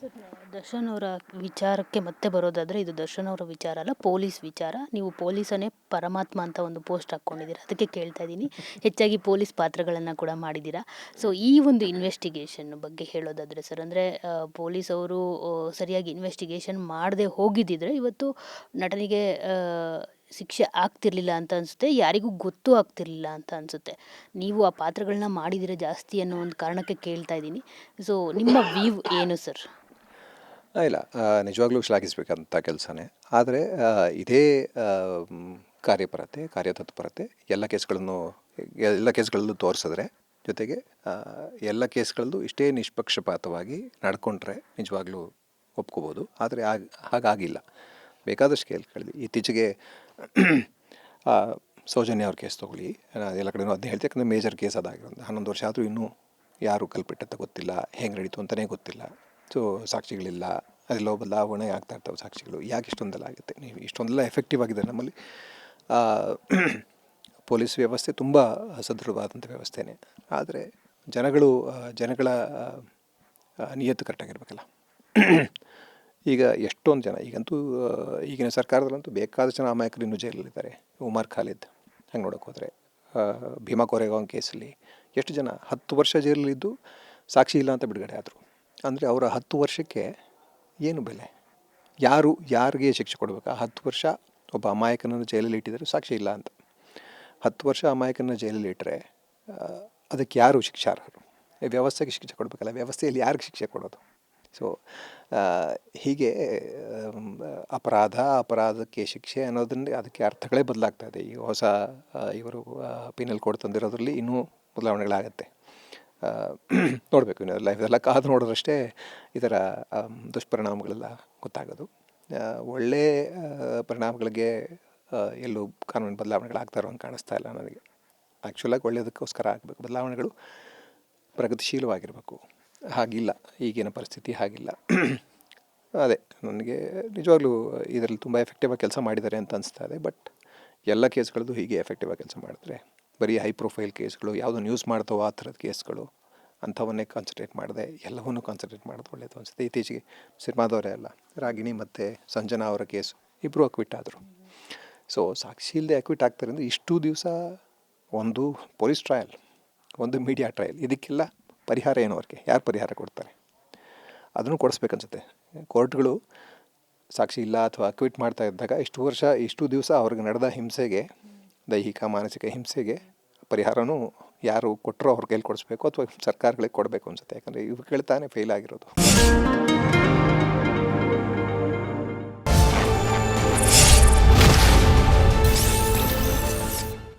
Sir, Darshan ಅವರ ವಿಚಾರಕ್ಕೆ ಮತ್ತೆ ಬರೋದಾದರೆ, ಇದು ದರ್ಶನ್ ಅವರ ವಿಚಾರ ಅಲ್ಲ, ಪೊಲೀಸ್ ವಿಚಾರ. ನೀವು ಪೊಲೀಸನೇ ಪರಮಾತ್ಮ ಅಂತ ಒಂದು ಪೋಸ್ಟ್ ಹಾಕ್ಕೊಂಡಿದ್ದೀರಾ, ಅದಕ್ಕೆ ಕೇಳ್ತಾ ಇದ್ದೀನಿ. ಹೆಚ್ಚಾಗಿ ಪೊಲೀಸ್ ಪಾತ್ರಗಳನ್ನು ಕೂಡ ಮಾಡಿದ್ದೀರಾ. ಸೊ ಈ ಒಂದು ಇನ್ವೆಸ್ಟಿಗೇಷನ್ ಬಗ್ಗೆ ಹೇಳೋದಾದರೆ ಸರ್, ಅಂದರೆ ಪೊಲೀಸ್ ಅವರು ಸರಿಯಾಗಿ ಇನ್ವೆಸ್ಟಿಗೇಷನ್ ಮಾಡದೆ ಹೋಗಿದ್ದಿದ್ರೆ ಇವತ್ತು ನಟನಿಗೆ ಶಿಕ್ಷೆ ಆಗ್ತಿರ್ಲಿಲ್ಲ ಅಂತ ಅನಿಸುತ್ತೆ, ಯಾರಿಗೂ ಗೊತ್ತೂ ಆಗ್ತಿರ್ಲಿಲ್ಲ ಅಂತ ಅನಿಸುತ್ತೆ. ನೀವು ಆ ಪಾತ್ರಗಳನ್ನ ಮಾಡಿದಿರ ಜಾಸ್ತಿ ಅನ್ನೋ ಒಂದು ಕಾರಣಕ್ಕೆ ಕೇಳ್ತಾ ಇದ್ದೀನಿ. ಸೊ ನಿಮ್ಮ ವ್ಯೂ ಏನು ಸರ್? ಇಲ್ಲ, ನಿಜವಾಗ್ಲೂ ಶ್ಲಾಘಿಸಬೇಕಂತ ಕೆಲಸನೇ. ಆದರೆ ಇದೇ ಕಾರ್ಯತತ್ಪರತೆ ಎಲ್ಲ ಕೇಸ್ಗಳಲ್ಲೂ ತೋರಿಸಿದ್ರೆ, ಜೊತೆಗೆ ಎಲ್ಲ ಕೇಸ್ಗಳಲ್ಲೂ ಇಷ್ಟೇ ನಿಷ್ಪಕ್ಷಪಾತವಾಗಿ ನಡ್ಕೊಂಡ್ರೆ ನಿಜವಾಗ್ಲೂ ಒಪ್ಕೋಬೋದು. ಆದರೆ ಹಾಗಾಗಿಲ್ಲ. ಬೇಕಾದಷ್ಟು ಕೇಸ್ಗಳಿದೆ. ಇತ್ತೀಚೆಗೆ ಸೌಜನ್ಯ ಅವ್ರ ಕೇಸ್ ತೊಗೊಳ್ಳಿ, ಎಲ್ಲ ಕಡೆನೂ ಅದನ್ನ ಹೇಳ್ತೆ. ಯಾಕಂದರೆ ಮೇಜರ್ ಕೇಸ್ ಅದಾಗಿರೋದು 11 ವರ್ಷ ಆದರೂ ಇನ್ನೂ ಯಾರು ಕಲ್ಪಿಟ್ಟಂತ ಗೊತ್ತಿಲ್ಲ, ಹೆಂಗೆ ನಡೀತು ಅಂತಲೇ ಗೊತ್ತಿಲ್ಲ. ಸೊ ಸಾಕ್ಷಿಗಳಿಲ್ಲ, ಅದೆಲ್ಲೋ ಬದಲಾವಣೆ ಆಗ್ತಾ ಇರ್ತವೆ ಸಾಕ್ಷಿಗಳು. ಯಾಕೆ ಇಷ್ಟೊಂದೆಲ್ಲ ಆಗುತ್ತೆ? ನೀವು ಇಷ್ಟೊಂದೆಲ್ಲ ಎಫೆಕ್ಟಿವ್ ಆಗಿದೆ ನಮ್ಮಲ್ಲಿ. ಪೊಲೀಸ್ ವ್ಯವಸ್ಥೆ ತುಂಬ ಸದೃಢವಾದಂಥ ವ್ಯವಸ್ಥೆನೇ. ಆದರೆ ಜನಗಳ ನಿಯತ್ತು ಕರೆಕ್ಟಾಗಿರ್ಬೇಕಲ್ಲ. ಈಗ ಎಷ್ಟೊಂದು ಜನ, ಈಗಂತೂ ಈಗಿನ ಸರ್ಕಾರದಲ್ಲಂತೂ ಬೇಕಾದಷ್ಟು ಜನ ಅಮಾಯಕರು ಇನ್ನೂ ಜೈಲಲ್ಲಿದ್ದಾರೆ. ಉಮರ್ ಖಾಲಿದ್ ಹಂಗೆ ನೋಡೋಕೆ ಹೋದರೆ, ಭೀಮಾ ಕೋರೆಗಾಂವ್ ಕೇಸಲ್ಲಿ ಎಷ್ಟು ಜನ 10 ವರ್ಷ ಜೈಲಲ್ಲಿದ್ದು ಸಾಕ್ಷಿ ಇಲ್ಲ ಅಂತ ಬಿಡುಗಡೆ ಆದರು. ಅಂದರೆ ಅವರ 10 ವರ್ಷಕ್ಕೆ ಏನು ಬೆಲೆ? ಯಾರಿಗೆ ಶಿಕ್ಷೆ ಕೊಡಬೇಕು? ಆ 10 ವರ್ಷ ಒಬ್ಬ ಅಮಾಯಕನನ್ನು ಜೈಲಲ್ಲಿ ಇಟ್ಟಿದ್ದಾರೆ, ಸಾಕ್ಷಿ ಇಲ್ಲ ಅಂತ. 10 ವರ್ಷ ಅಮಾಯಕನ ಜೈಲಲ್ಲಿ ಇಟ್ಟರೆ ಅದಕ್ಕೆ ಯಾರು ಶಿಕ್ಷಾರ್ಹರು? ವ್ಯವಸ್ಥೆಗೆ ಶಿಕ್ಷೆ ಕೊಡಬೇಕಲ್ಲ. ವ್ಯವಸ್ಥೆಯಲ್ಲಿ ಯಾರಿಗೆ ಶಿಕ್ಷೆ ಕೊಡೋದು? ಸೊ ಹೀಗೆ ಅಪರಾಧಕ್ಕೆ ಶಿಕ್ಷೆ ಅನ್ನೋದನ್ನೇ, ಅದಕ್ಕೆ ಅರ್ಥಗಳೇ ಬದಲಾಗ್ತಾ ಇದೆ. ಈಗ ಹೊಸ ಇವರು ಪೀನಲ್ ಕೋಡ್ ತಂದಿರೋದ್ರಲ್ಲಿ ಇನ್ನೂ ಬದಲಾವಣೆಗಳಾಗತ್ತೆ. ನೋಡಬೇಕು, ಇನ್ನು ಲೈಫೆಲ್ಲ ಕಾದು ನೋಡಿದ್ರಷ್ಟೇ ಇದರ ದುಷ್ಪರಿಣಾಮಗಳೆಲ್ಲ ಗೊತ್ತಾಗೋದು. ಒಳ್ಳೆಯ ಪರಿಣಾಮಗಳಿಗೆ ಎಲ್ಲೂ ಕಾನೂನು ಬದಲಾವಣೆಗಳಾಗ್ತಾರೋ ಅಂತ ಕಾಣಿಸ್ತಾ ಇಲ್ಲ ನನಗೆ. ಆ್ಯಕ್ಚುಲಾಗಿ ಒಳ್ಳೆಯದಕ್ಕೋಸ್ಕರ ಆಗಬೇಕು ಬದಲಾವಣೆಗಳು, ಪ್ರಗತಿಶೀಲವಾಗಿರಬೇಕು. ಹಾಗಿಲ್ಲ, ಈಗಿನ ಪರಿಸ್ಥಿತಿ ಹಾಗಿಲ್ಲ. ಅದೇ ನನಗೆ ನಿಜವಾಗ್ಲೂ ಇದರಲ್ಲಿ ತುಂಬ ಎಫೆಕ್ಟಿವ್ ಆಗಿ ಕೆಲಸ ಮಾಡಿದ್ದಾರೆ ಅಂತ ಅನಿಸ್ತಾ ಇದೆ. ಬಟ್ ಎಲ್ಲ ಕೇಸ್ಗಳದ್ದು ಹೀಗೆ ಎಫೆಕ್ಟಿವ್ ಆಗಿ ಕೆಲಸ ಮಾಡಿದ್ರೆ, ಬರೀ ಹೈ ಪ್ರೊಫೈಲ್ ಕೇಸ್ಗಳು, ಯಾವುದೋ ನ್ಯೂಸ್ ಮಾಡ್ತಾವೋ ಆ ಥರದ ಕೇಸ್ಗಳು, ಅಂಥವನ್ನೇ ಕಾನ್ಸಂಟ್ರೇಟ್ ಮಾಡಿದೆ, ಎಲ್ಲವನ್ನೂ ಕಾನ್ಸಂಟ್ರೇಟ್ ಮಾಡೋದು ಒಳ್ಳೆಯದು ಅನಿಸುತ್ತೆ. ಇತ್ತೀಚೆಗೆ ಸಿನಿಮಾದವರೇ ಅಲ್ಲ, ರಾಗಿಣಿ ಮತ್ತು ಸಂಜನಾ ಅವರ ಕೇಸು, ಇಬ್ಬರು ಅಕ್ವಿಟ್ ಆದರು. ಸೊ ಸಾಕ್ಷಿ ಇಲ್ಲದೆ ಅಕ್ವಿಟ್ ಆಗ್ತಾರೆ ಅಂದರೆ, ಇಷ್ಟು ದಿವಸ ಒಂದು ಪೊಲೀಸ್ ಟ್ರಯಲ್, ಒಂದು ಮೀಡಿಯಾ ಟ್ರಯಲ್, ಇದಕ್ಕೆಲ್ಲ ಪರಿಹಾರ ಏನು? ಅವ್ರಿಗೆ ಯಾರು ಪರಿಹಾರ ಕೊಡ್ತಾರೆ? ಅದನ್ನು ಕೊಡಿಸ್ಬೇಕನ್ಸುತ್ತೆ. ಕೋರ್ಟ್ಗಳು ಸಾಕ್ಷಿ ಇಲ್ಲ ಅಥವಾ ಅಕ್ವಿಟ್ ಮಾಡ್ತಾ ಇದ್ದಾಗ ಇಷ್ಟು ದಿವಸ ಅವ್ರಿಗೆ ನಡೆದ ಹಿಂಸೆಗೆ, ದೈಹಿಕ ಮಾನಸಿಕ ಹಿಂಸೆಗೆ ಪರಿಹಾರನೂ ಯಾರು ಕೊಟ್ಟರೋ ಅವ್ರ ಕೈಲಿ ಕೊಡಿಸ್ಬೇಕು, ಅಥವಾ ಸರ್ಕಾರಗಳಿಗೆ ಕೊಡಬೇಕು ಅನಿಸುತ್ತೆ. ಯಾಕಂದರೆ ಇವುಗಳು ತಾನೇ ಫೇಲ್ ಆಗಿರೋದು.